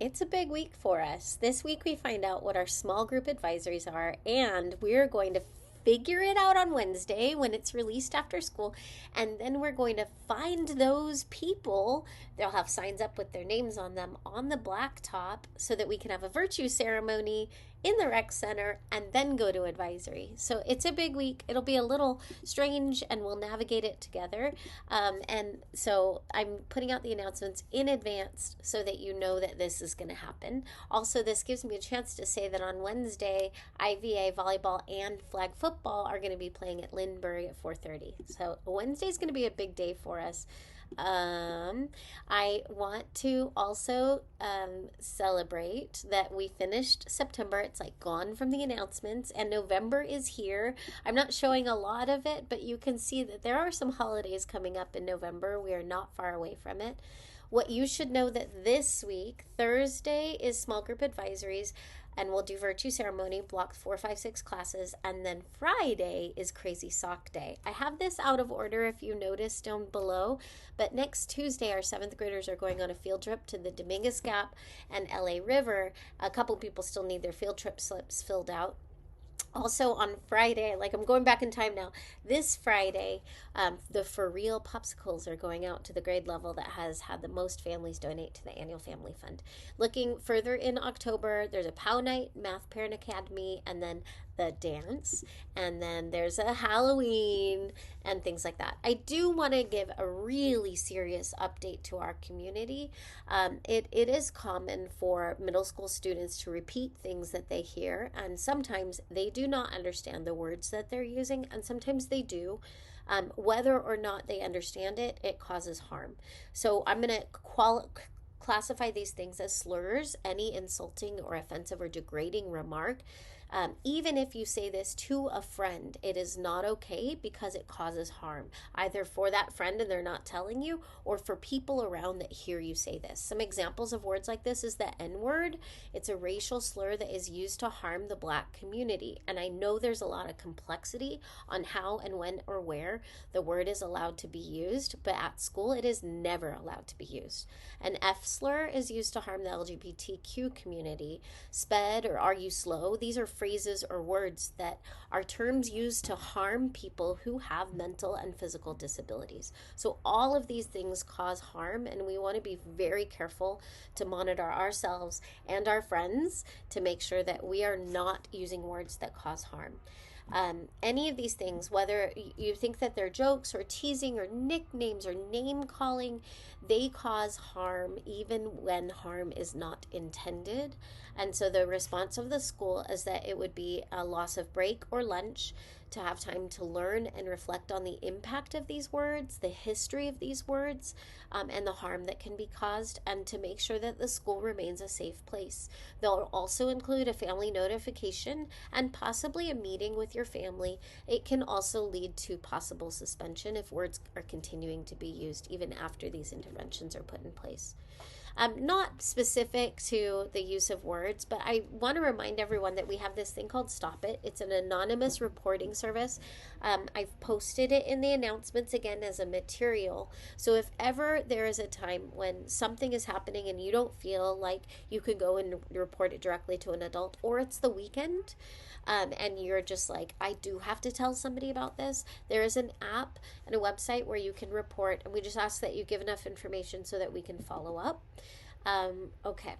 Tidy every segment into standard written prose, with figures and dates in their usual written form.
It's a big week for us. This week we find out what our small group advisories are, and we're going to figure it out on Wednesday when it's released after school. And then we're going to find those people. They'll have signs up with their names on them on the blacktop so that we can have a virtue ceremony in the rec center and then go to advisory. So it's a big week. It'll be a little strange and we'll navigate it together. And so I'm putting out the announcements in advance so that you know that this is going to happen. Also, this gives me a chance to say that on Wednesday, IVA volleyball and flag football are going to be playing at Lindberg at 4:30. So Wednesday is going to be a big day for us. I want to also celebrate that we finished September. It's like gone from the announcements, and November is here. I'm not showing a lot of it, but you can see that there are some holidays coming up in November. We are not far away from it. What you should know that this week, Thursday, is small group advisories, and we'll do virtue ceremony, block 4, 5, 6 classes, and then Friday is crazy sock day. I have this out of order if you notice down below, but next Tuesday our 7th graders are going on a field trip to the Dominguez Gap and LA River. A couple people still need their field trip slips filled out. Also on Friday, like I'm going back in time now, this Friday, the For Real popsicles are going out to the grade level that has had the most families donate to the annual family fund. Looking further in October, there's a POW night, Math Parent Academy, and then the dance, and then there's a Halloween and things like that. I do want to give a really serious update to our community. It is common for middle school students to repeat things that they hear, and sometimes they do not understand the words that they're using, and sometimes they do. Whether or not they understand it, it causes harm. So I'm going to classify these things as slurs, any insulting or offensive or degrading remark. Even if you say this to a friend, it is not okay because it causes harm, either for that friend and they're not telling you, or for people around that hear you say this. Some examples of words like this is the N-word. It's a racial slur that is used to harm the Black community. And I know there's a lot of complexity on how and when or where the word is allowed to be used, but at school it is never allowed to be used. An F slur is used to harm the LGBTQ community. Sped or are you slow? These are phrases or words that are terms used to harm people who have mental and physical disabilities. So all of these things cause harm, and we want to be very careful to monitor ourselves and our friends to make sure that we are not using words that cause harm. Any of these things, whether you think that they're jokes or teasing or nicknames or name calling, they cause harm even when harm is not intended. And so the response of the school is that it would be a loss of break or lunch to have time to learn and reflect on the impact of these words, the history of these words, and the harm that can be caused, and to make sure that the school remains a safe place. They'll also include a family notification and possibly a meeting with your family. It can also lead to possible suspension if words are continuing to be used even after these interventions are put in place. Not specific to the use of words, but I want to remind everyone that we have this thing called Stop It. It's an anonymous reporting service. I've posted it in the announcements again as a material. So if ever there is a time when something is happening and you don't feel like you could go and report it directly to an adult, or it's the weekend, and you're just like, I do have to tell somebody about this, there is an app and a website where you can report, and we just ask that you give enough information so that we can follow up. Okay.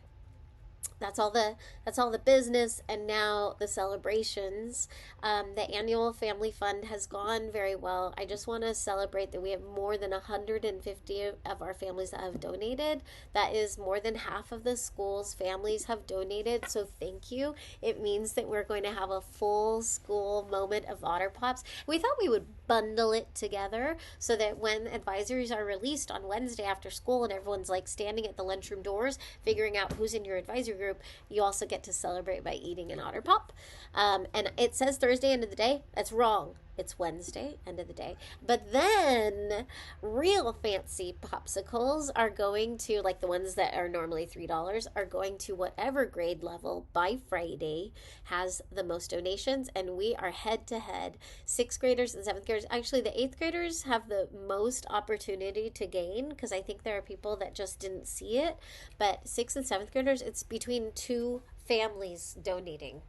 That's all the business, and now the celebrations. The annual family fund has gone very well. I just want to celebrate that we have more than 150 of our families that have donated. That is more than half of the school's families have donated, so thank you. It means that we're going to have a full school moment of Otter Pops. We thought we would bundle it together so that when advisories are released on Wednesday after school and everyone's like standing at the lunchroom doors figuring out who's in your advisory group, you also get to celebrate by eating an Otter Pop. And it says Thursday end of the day. That's wrong. It's Wednesday, end of the day. But then real fancy popsicles are going to, like the ones that are normally $3, are going to whatever grade level by Friday has the most donations. And we are head to head. Sixth graders and seventh graders. Actually, the eighth graders have the most opportunity to gain because I think there are people that just didn't see it. But sixth and seventh graders, it's between two families donating.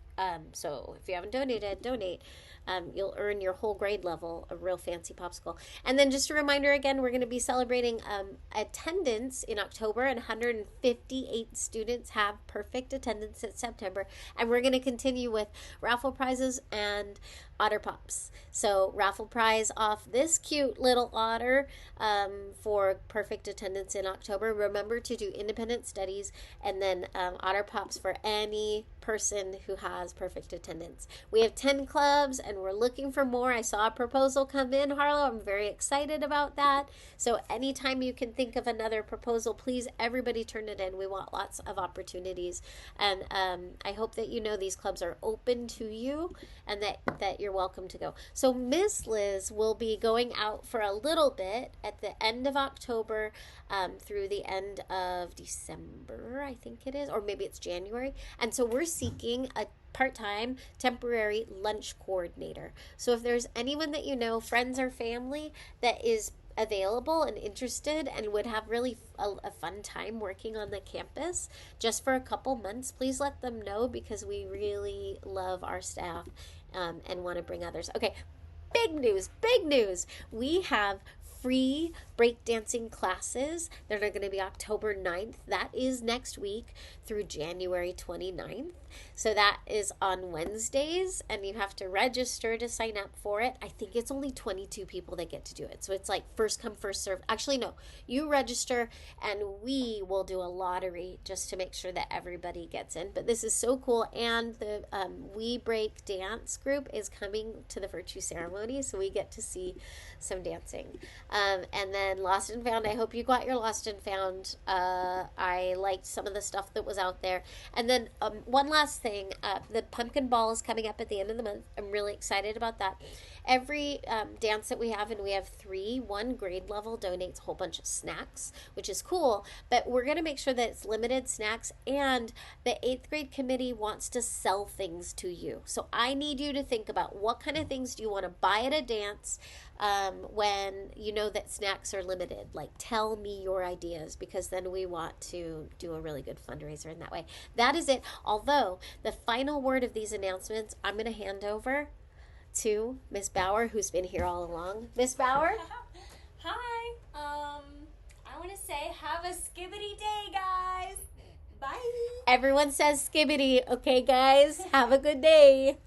So if you haven't donated, donate. You'll earn your whole grade level a real fancy popsicle. And then just a reminder again, we're going to be celebrating attendance in October, and 158 students have perfect attendance in September. And we're going to continue with raffle prizes and Otter Pops. So raffle prize off this cute little otter for perfect attendance in October. Remember to do independent studies, and then Otter Pops for any person who has perfect attendance. We have 10 clubs and we're looking for more. I saw a proposal come in, Harlow. I'm very excited about that. So anytime you can think of another proposal, please, everybody turn it in. We want lots of opportunities. And I hope that you know these clubs are open to you and that you're welcome to go. So Miss Liz will be going out for a little bit at the end of October through the end of December, I think it is, or maybe it's January. And so we're seeking a part-time temporary lunch coordinator. So if there's anyone that you know, friends or family, that is available and interested and would have really a fun time working on the campus just for a couple months, please let them know, because we really love our staff and want to bring others. Okay, big news, big news. We have free breakdancing classes that are going to be October 9th. That is next week through January 29th. So that is on Wednesdays, and you have to register to sign up for it. I think it's only 22 people that get to do it. So it's like first come, first serve. Actually, no, you register and we will do a lottery just to make sure that everybody gets in. But this is so cool. And the We Break Dance group is coming to the Virtue Ceremony, so we get to see some dancing. And then Lost and Found, I hope you got your Lost and Found. I liked some of the stuff that was out there. And then one last thing, the pumpkin ball is coming up at the end of the month. I'm really excited about that. Every dance that we have, and we have 3, one grade level donates a whole bunch of snacks, which is cool, but we're going to make sure that it's limited snacks, and the 8th grade committee wants to sell things to you. So I need you to think about what kind of things do you want to buy at a dance when you know that snacks are limited. Like, tell me your ideas, because then we want to do a really good fundraiser in that way. That is it. Although the final word of these announcements, I'm going to hand over to Miss Bauer, who's been here all along. Miss Bauer? Hi. I want to say have a skibbity day, guys. Bye. Everyone says skibbity. Okay, guys, have a good day.